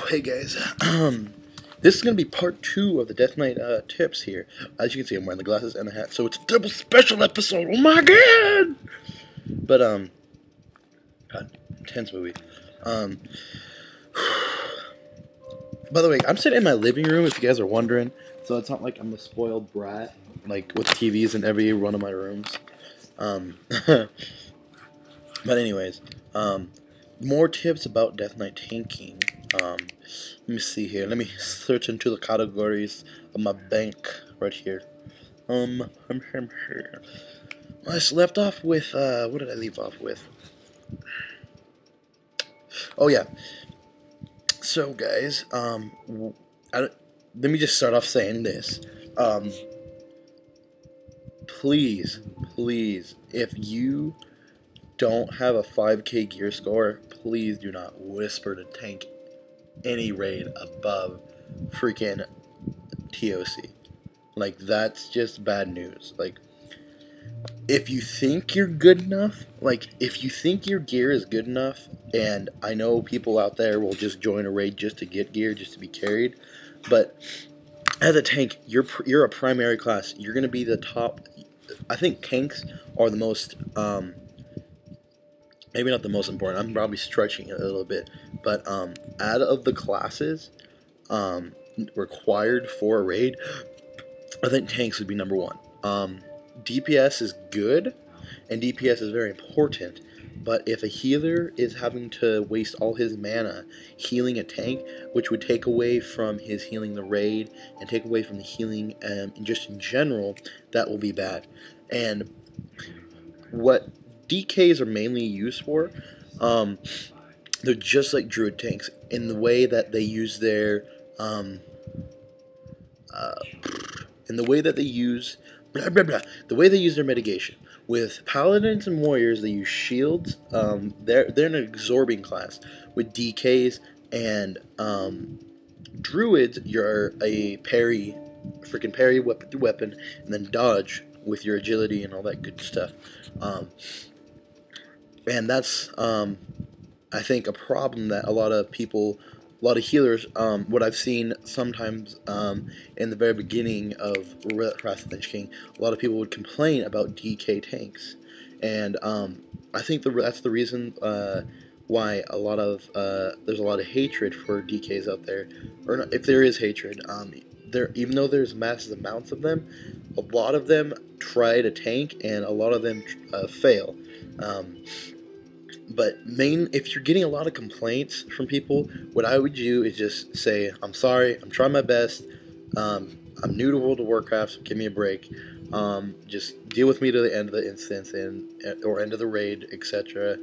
Hey guys, this is gonna be part 2 of the Death Knight tips here. As you can see, I'm wearing the glasses and the hat, so it's a double special episode. Oh my god! But God, intense movie. By the way, I'm sitting in my living room. If you guys are wondering, so it's not like I'm a spoiled brat, like with TVs in every one of my rooms. But anyways, more tips about Death Knight tanking. Let me see here. Let me search into the categories of my bank right here. I left off with, what did I leave off with? Oh yeah. So guys, let me just start off saying this. Please, if you don't have a 5K gear score, please do not whisper to tank any raid above freaking TOC. Like, that's just bad news. Like, if you think you're good enough, like, if you think your gear is good enough, and I know people out there will just join a raid just to get gear, just to be carried, but as a tank, you're a primary class. You're going to be the top. I think tanks are the most, maybe not the most important. I'm probably stretching it a little bit, but out of the classes required for a raid, I think tanks would be number one. DPS is good, and DPS is very important, but if a healer is having to waste all his mana healing a tank, which would take away from his healing the raid, and take away from the healing just in general, that will be bad. And what DKs are mainly used for, they're just like druid tanks in the way that they use their, the way they use their mitigation. With paladins and warriors, they use shields. They're an absorbing class. With DKs and druids, you're a freaking parry weapon, and then dodge with your agility and all that good stuff. And that's I think a problem that a lot of healers, what I've seen sometimes in the very beginning of Wrath of the Lich King, a lot of people would complain about DK tanks, and I think that's the reason why there's a lot of hatred for DKs out there, or not, if there is hatred, even though there's massive amounts of them, a lot of them try to tank, and a lot of them fail. But if you're getting a lot of complaints from people, what I would do is just say, I'm sorry, I'm trying my best, I'm new to World of Warcraft, so give me a break, just deal with me to the end of the instance, or end of the raid, etc.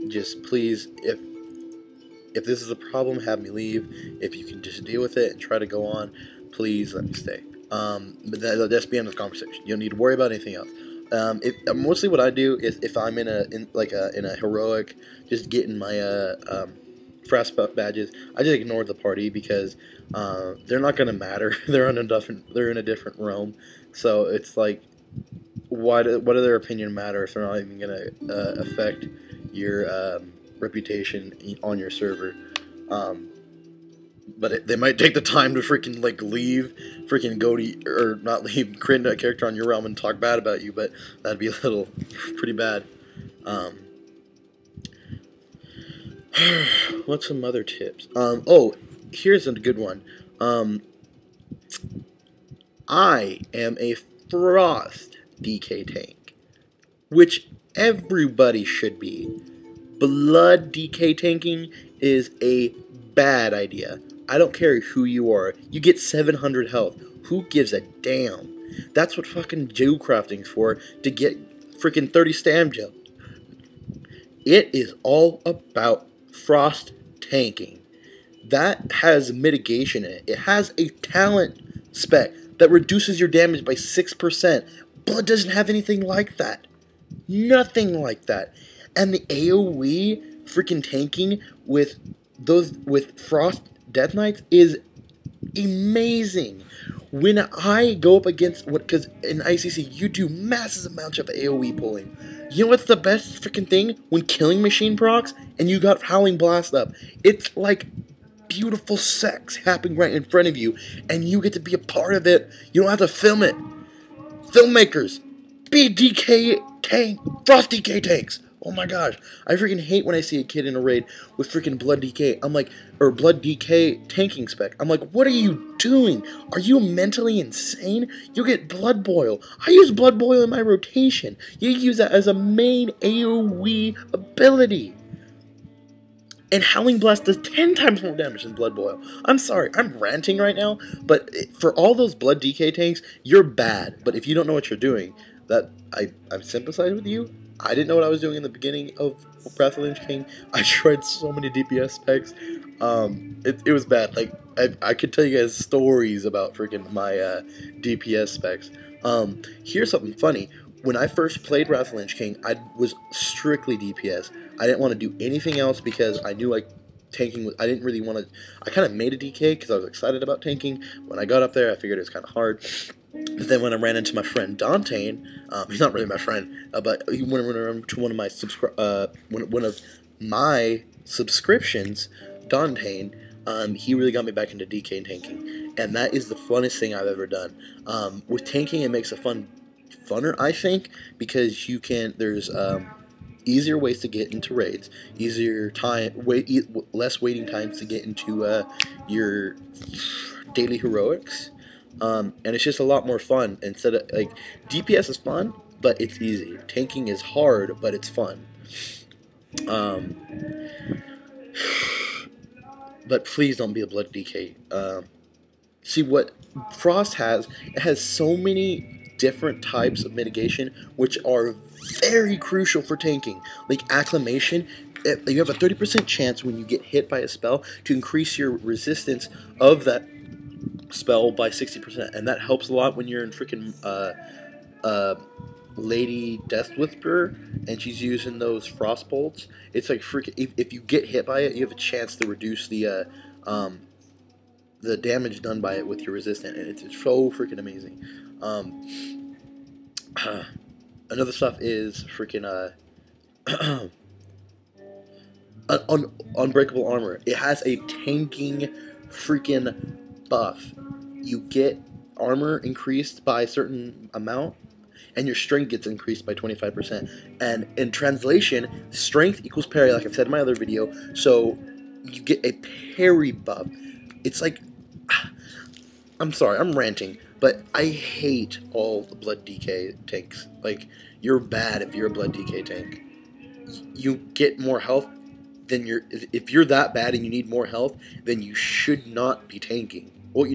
Just please, if this is a problem, have me leave. If you can just deal with it and try to go on, please let me stay. But that's the end of the conversation. You don't need to worry about anything else. Mostly what I do is, if I'm in a heroic, just getting my frost badges, I just ignore the party, because they're not gonna matter. They're in a different realm. So it's like, what do their opinion matter if they're not even gonna affect your reputation on your server? But they might take the time to freaking leave, freaking go to, or not leave, create that character on your realm and talk bad about you, but that'd be pretty bad. What's some other tips? Oh, here's a good one. I am a Frost DK tank, which everybody should be. Blood DK tanking is a bad idea. I don't care who you are. You get 700 health. Who gives a damn? That's what fucking Jew crafting's for, to get freaking 30 stam gel. It is all about frost tanking. That has mitigation in it. It has a talent spec that reduces your damage by 6%. Blood doesn't have anything like that. Nothing like that. And the AoE freaking tanking with Frost Death Knights is amazing. When I go up against, because in ICC you do massive amounts of AoE pulling. You know what's the best freaking thing? When killing machine procs and you got Howling Blast up. It's like beautiful sex happening right in front of you, and you get to be a part of it. You don't have to film it. Filmmakers, be DK tank, frost DK tanks. Oh my gosh, I freaking hate when I see a kid in a raid with freaking blood DK. I'm like, or blood DK tanking spec. I'm like, what are you doing? Are you mentally insane? You get blood boil. I use blood boil in my rotation. You use that as a main AoE ability. And Howling Blast does 10 times more damage than Blood Boil. I'm sorry, I'm ranting right now, but for all those Blood DK tanks, you're bad. But if you don't know what you're doing, I'm sympathizing with you. I didn't know what I was doing in the beginning of Wrath of the Lich King. I tried so many DPS specs. It was bad. Like, I could tell you guys stories about freaking my DPS specs. Here's something funny. When I first played Wrath of the Lich King, I was strictly DPS. I didn't want to do anything else because I knew like tanking. I didn't really want to. I kind of made a DK because I was excited about tanking. When I got up there, I figured it was kind of hard. But then when I ran into my friend Dante, he's not really my friend, but he went to one of my subscriptions, Dante. He really got me back into DK and tanking, and that is the funnest thing I've ever done. With tanking, it makes it funner, I think, because you can. There's easier ways to get into raids, less waiting times to get into your daily heroics, and it's just a lot more fun. Instead of like DPS is fun, but it's easy. Tanking is hard, but it's fun. But please don't be a blood DK. See what Frost has. It has so many different types of mitigation, which are very crucial for tanking. Like Acclamation, you have a 30% chance when you get hit by a spell to increase your resistance of that spell by 60%, and that helps a lot when you're in freaking Lady Death Whisperer and she's using those frost bolts. It's like freaking, if you get hit by it, you have a chance to reduce the damage done by it with your resistant, and it's so freaking amazing. Another stuff is freaking unbreakable armor. It has a tanking freaking buff. You get armor increased by a certain amount, and your strength gets increased by 25%. And in translation, strength equals parry, like I've said in my other video. So you get a parry buff. It's like, I'm sorry, I'm ranting, but I hate all the blood DK tanks. Like, you're bad if you're a blood DK tank. You get more health, then if you're that bad and you need more health, then you should not be tanking. Well,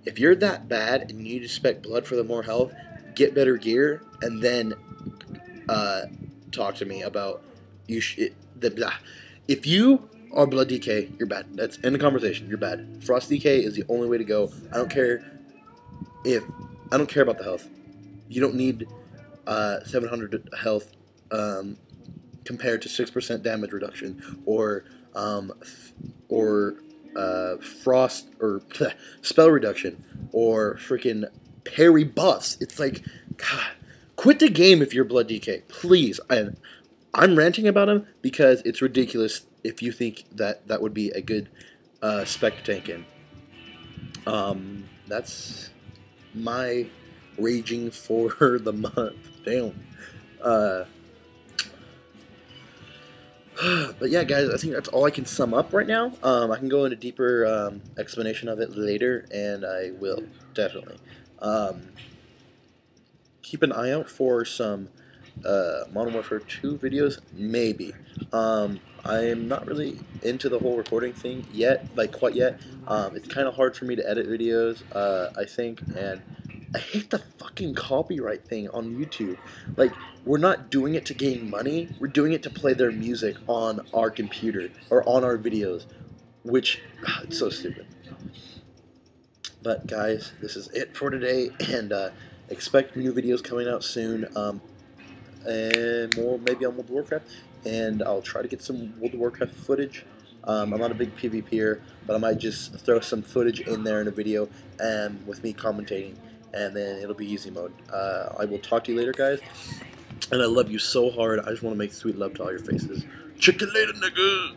if you're that bad and you need to spec blood for the more health, get better gear, and then talk to me about if you are blood DK, you're bad. That's end the conversation. You're bad. Frost DK is the only way to go. I don't care about the health. You don't need 700 health compared to 6% damage reduction or frost or spell reduction or freaking parry buffs. It's like, God, quit the game if you're blood DK, please. I'm ranting about him because it's ridiculous if you think that would be a good spec to tank in. That's my raging for the month. Damn. But yeah, guys, I think that's all I can sum up right now. I can go into deeper explanation of it later, and I will, definitely. Keep an eye out for some Modern Warfare 2 videos, maybe. I am not really into the whole recording thing yet, like quite yet. It's kind of hard for me to edit videos, I think, and I hate the fucking copyright thing on YouTube. Like, we're not doing it to gain money, we're doing it to play their music on our computer, or on our videos, which, it's so stupid. But guys, this is it for today, and expect new videos coming out soon, and more maybe on World of Warcraft, and I'll try to get some World of Warcraft footage. I'm not a big PvPer, but I might just throw some footage in there in a video, with me commentating, and then it'll be easy mode. I will talk to you later, guys, and I love you so hard. I just want to make sweet love to all your faces. Check you later, nigga!